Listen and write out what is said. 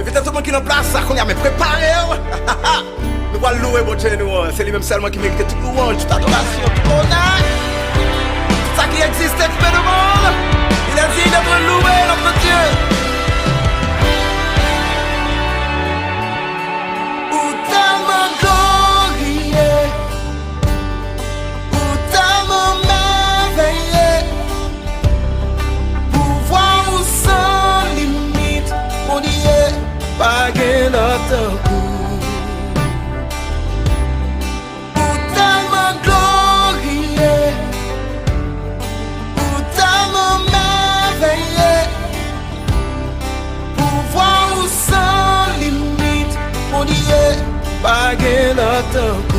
Invite tout le monde qui est en place, ça qu'on y a préparé. Nous allons louer mon Dieu, c'est lui-même seulement qui mérite toute louange, toute adoration, tout honneur. Tout ça qui existe, fait le monde. Il a dit d'être loué, notre Dieu. Pas gain notre goût, ou tellement glorieux, ou tellement merveilleux, pouvoir ou sans limite, mon Dieu, pas gain notre goût.